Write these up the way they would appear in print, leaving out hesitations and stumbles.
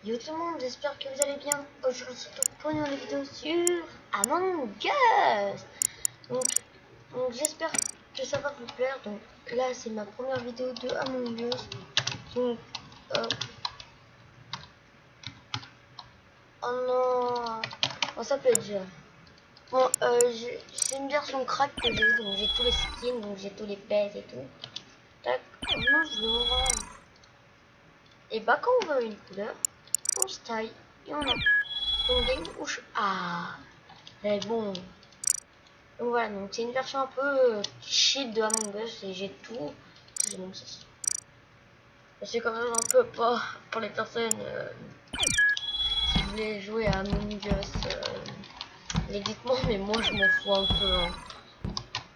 Yo tout le monde, j'espère que vous allez bien. Aujourd'hui, on se retrouve pour une nouvelle vidéo sur Among Us. Donc j'espère que ça va vous plaire. Donc là, c'est ma première vidéo de Among Us. Donc, oh non, bon, ça peut être dur. Bon, c'est une version crack que j'ai, donc j'ai tous les skins, donc j'ai tous les pets et tout. Tac, moi je veux orange. Et bah quand on veut une couleur, on se taille et on a une game où ah, mais bon. Donc voilà, donc c'est une version un peu cheat de Among Us et j'ai tout. Donc c'est quand même un peu pas pour les personnes qui voulaient jouer à Among Us. Dites-moi, mais moi je m'en fous un peu. Hein.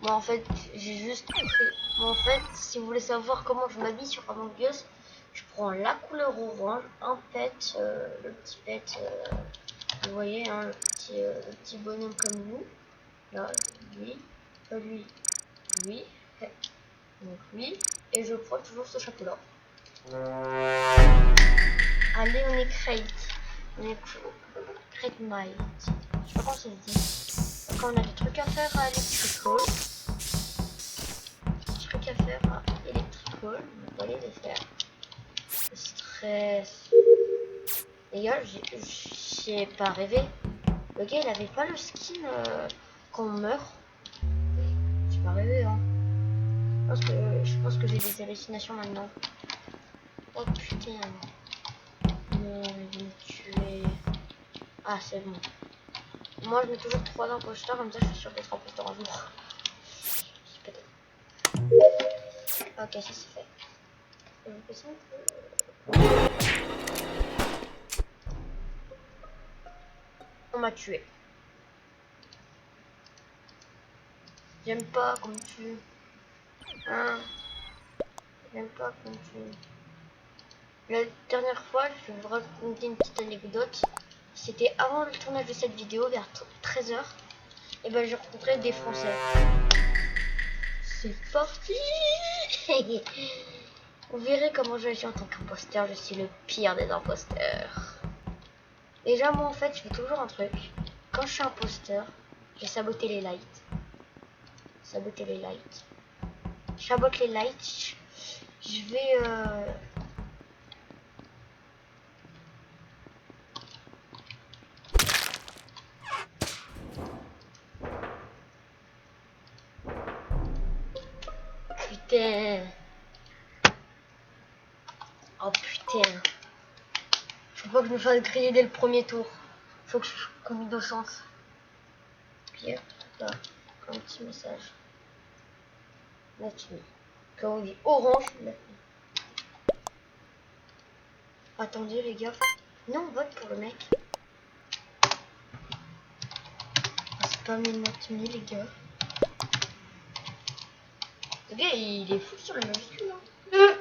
Moi en fait, j'ai juste pris. Moi en fait, si vous voulez savoir comment je m'habille sur Among Us, je prends la couleur orange, un pet, le petit pet, vous voyez, hein, le petit bonhomme comme nous. Là, lui, lui, donc lui, et je prends toujours ce chapeau là. Allez, on est crate. On est crate might. Je sais pas comment ça se dit. Quand on a des trucs à faire à electrical. Des trucs à faire à electrical. On va aller les faire. Le stress. Les gars, j'ai pas rêvé. Le gars, il avait pas le skin quand on meurt. J'ai pas rêvé, hein. Je pense que j'ai des hallucinations maintenant. Oh putain. Non, il va me tuer. Ah, c'est bon. Moi, je mets toujours 3 imposteurs, comme ça, je suis sûr d'être imposteur un jour. Ok, ça c'est fait. On m'a tué. J'aime pas qu'on me tue. Hein? J'aime pas qu'on me tue. La dernière fois, je vais vous raconter une petite anecdote. C'était avant le tournage de cette vidéo, vers 13 h. Et ben, j'ai rencontré des Français. C'est parti. Vous verrez comment je suis en tant qu'imposteur. Je suis le pire des imposteurs. Déjà, moi, en fait, je fais toujours un truc. Quand je suis imposteur, je sabote les lights. Saboter les lights. Je sabote les lights. Je vais... Putain. Oh putain. Faut pas que je me fasse griller dès le premier tour. Faut que je commande de chance. Pierre, là, un petit message. Maintenant. Quand on dit orange, maintenant. Attendez les gars. Non, on vote pour le mec. C'est pas mes notes les gars. Le gars, il est fou sur le majuscule. Hein.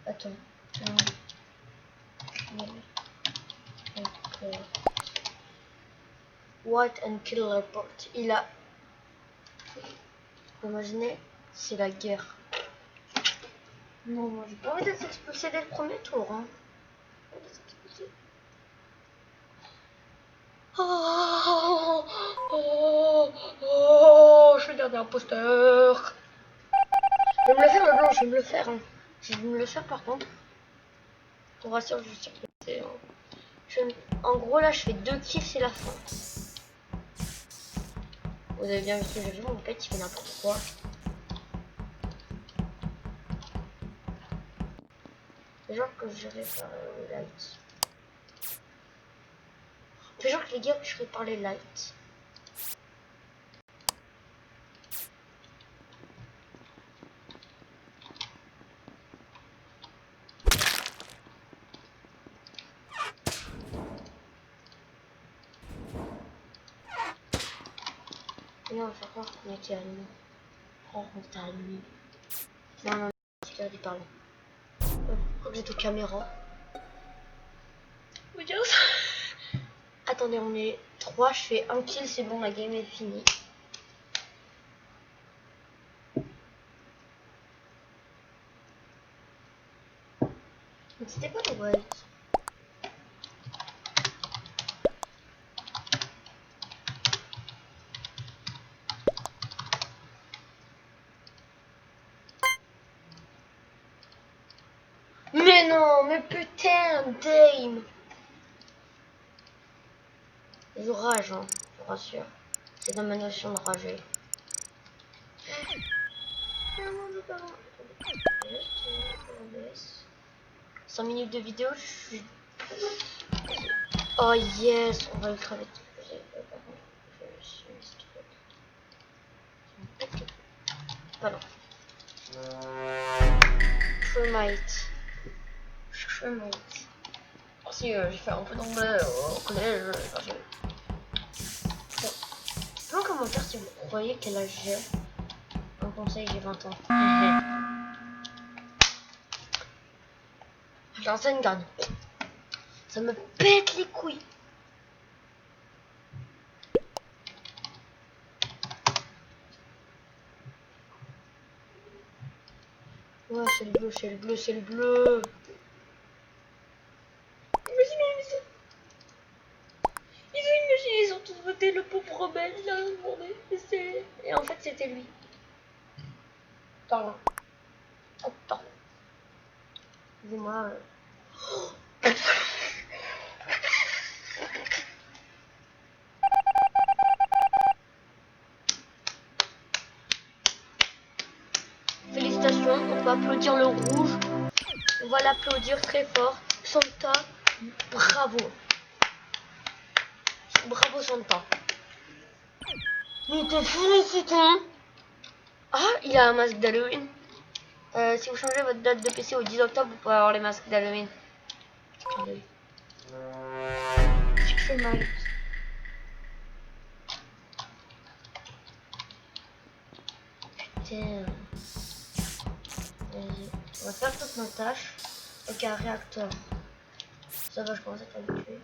Attends. White and Killer Report. Il a... Vous imaginez, c'est la guerre. Non, moi j'ai pas envie d'être expulsé dès le premier tour. Hein. Oh, oh, oh, je suis le dernier imposteur. Je vais me le faire le blanc, je vais me le faire. Hein. Je vais me le faire par contre. Pour rassurer, je suis sûr que en gros là je fais 2 kills, c'est la fin. Vous avez bien vu ce que j'ai vu, mon pet il fait n'importe quoi. C'est genre que je répare les lights. C'est genre que les gars, je répare les lights. Et on va faire croire qu'on était à nuit. Oh, on était à nuit. Non, non, c'est perdu, pardon. Vous êtes aux caméras. Oui, attendez, on est 3, je fais 1 kill, c'est bon, la game est finie. C'était pas le white. Mais non, mais putain, Dame. Je rage, hein, je vous rassure. C'est dans ma notion de rager. Non, non, je veux pas. Juste OBS. 5 minutes de vidéo, je suis... Oh yes, on va ultra vite. Pardon. Cremate. Cremate. Oh, si, j'ai fait un peu d'anglais au collège. Bon. En commentaire si vous croyez quel âge j'ai. Un conseil, j'ai 20 ans. J'enseigne garde. Ça me pète les couilles. Ouais, c'est le bleu, c'est le bleu, c'est le bleu. Ils ont tous voté le pauvre rebelle, il a demandé. Et en fait, c'était lui. Pardon. Attends. Excusez-moi. Félicitations, on peut applaudir le rouge. On va l'applaudir très fort. Santa, bravo. Bravo Santa. Nous te félicitons. Ah, il y a un masque d'Halloween. Si vous changez votre date de PC au 10 octobre, vous pourrez avoir les masques d'Halloween. C'est mal. Putain. Vas-y. On va faire toutes nos tâches. Ok, un réacteur. Ça va, je commence à être habitué.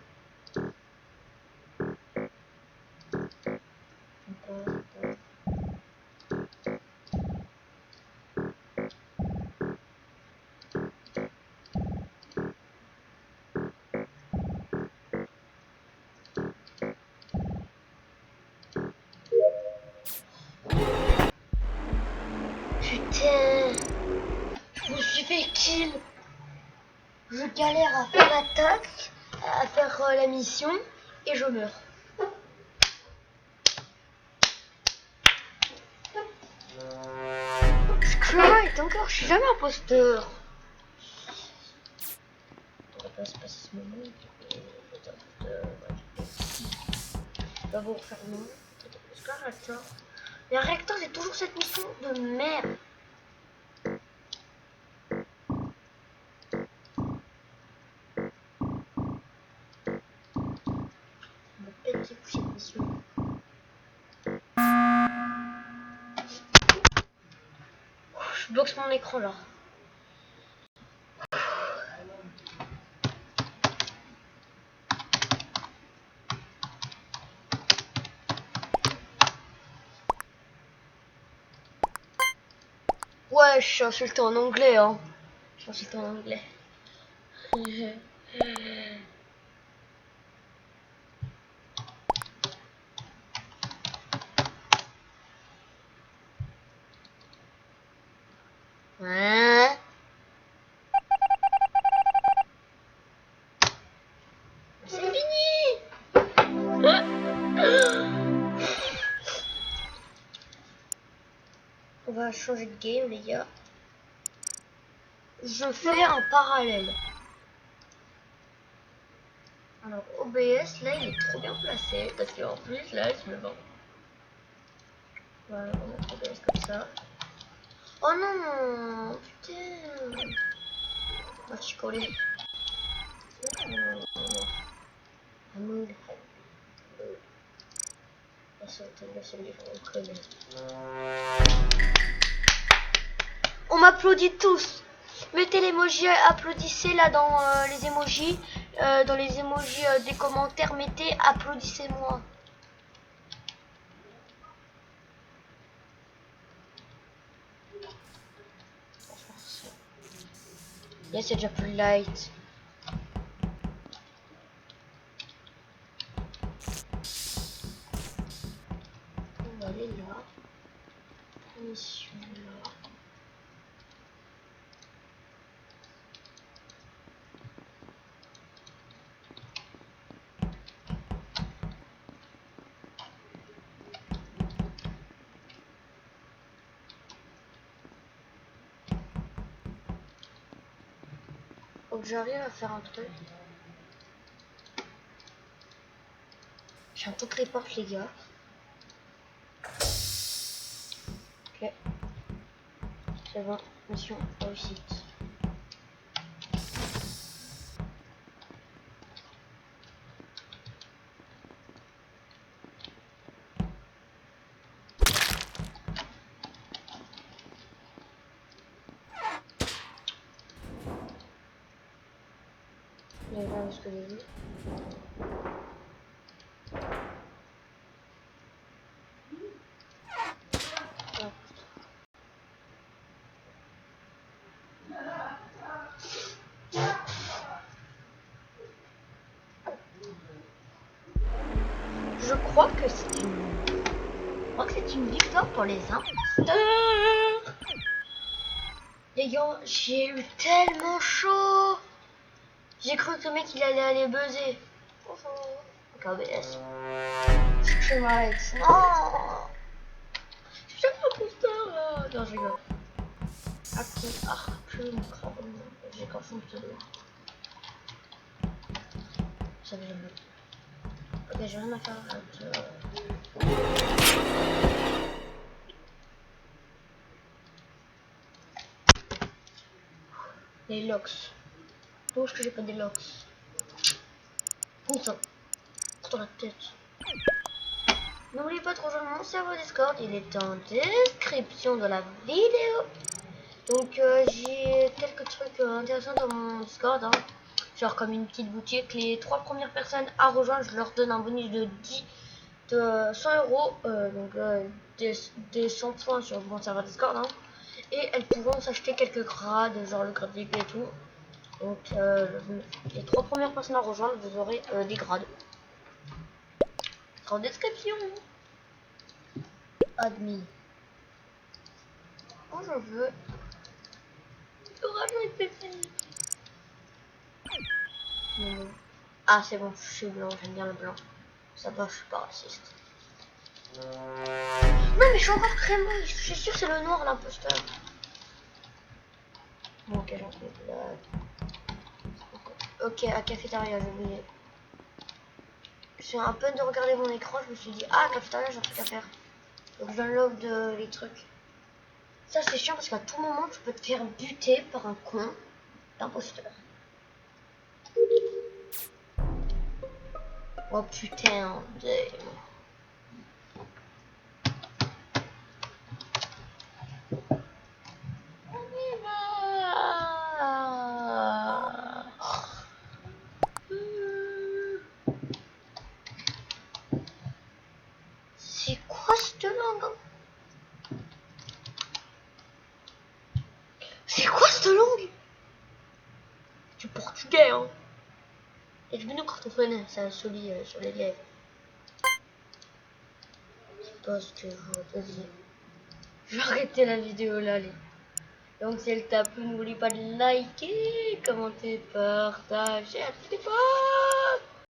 Putain, je me suis fait kill. Je galère à faire l'attaque, à faire la mission, et je meurs. Screwbite encore, je suis jamais imposteur. On va pas se passer ce moment. Pas vous refaire non. Est-ce qu'un réacteur? Mais un réacteur, c'est toujours cette mission de merde. Cette mission. Je bloque mon écran là. Ouais, je suis insulté en anglais, hein. Je suis insulté en anglais. Hein? C'est fini! On va changer de game, les gars. Je fais un parallèle. Alors, OBS, là, il est trop bien placé. Parce qu'en plus, là, je me vends. Voilà, on va mettre OBS comme ça. Oh non! Putain! Ah, je suis collé. On m'applaudit tous. Mettez l'emoji, applaudissez là dans les emojis. Dans les emojis des commentaires, mettez applaudissez-moi. Yes, c'est déjà plus light. On va aller là. Mission là. Faut que j'arrive à faire un truc. J'ai un truc report les gars. Ok. C'est bon, mission réussite. Je vais voir ce que j'ai vu. Hop. Je crois que c'est une victoire pour les imposteurs. Les gars, j'ai eu tellement chaud. J'ai cru que le mec il allait aller buzzer. Bonjour. Ok, OBS. Je m'arrête. Non. Je suis un imposteur là. Non, je rigole. Je me crabe. J'ai qu'un fond de doigt. Ça me gêne. Ok, j'ai rien à faire. Les locks. Dommage que j'ai pas des locks. Putain. Dans la tête. N'oubliez pas de rejoindre mon serveur Discord. Il est en description de la vidéo. Donc j'ai quelques trucs intéressants dans mon Discord. Hein. Genre comme une petite boutique. Les 3 premières personnes à rejoindre, je leur donne un bonus de 100 euros. Donc des 100 points sur mon serveur Discord. Hein. Et elles pourront s'acheter quelques grades, genre le grade VIP et tout. Donc les 3 premières personnes à rejoindre, vous aurez des grades. En description. Admis. Quand je veux. Orage avec Pepsi. Ah c'est bon, je suis blanc, j'aime bien le blanc. Ça va, je suis pas raciste. Non mais je suis encore très moche, je suis sûr que c'est le noir l'imposteur. Bon ok, j'en fais là. Ok, à cafétéria, j'ai oublié. Je suis un peu de regarder mon écran, je me suis dit, ah cafétéria, j'ai un truc à faire. Donc je download les trucs. Ça c'est chiant parce qu'à tout moment tu peux te faire buter par un con d'imposteur. Oh putain de... C'est quoi cette langue? C'est quoi cette langue? Du portugais, hein. Et je vais nous cartophoner, ça sur les lèvres. C'est pas ce que je veux. Vas-y. Je vais arrêter la vidéo là, allez. Donc si elle t'a plu, n'oublie pas de liker, commenter, partager, à plus tard.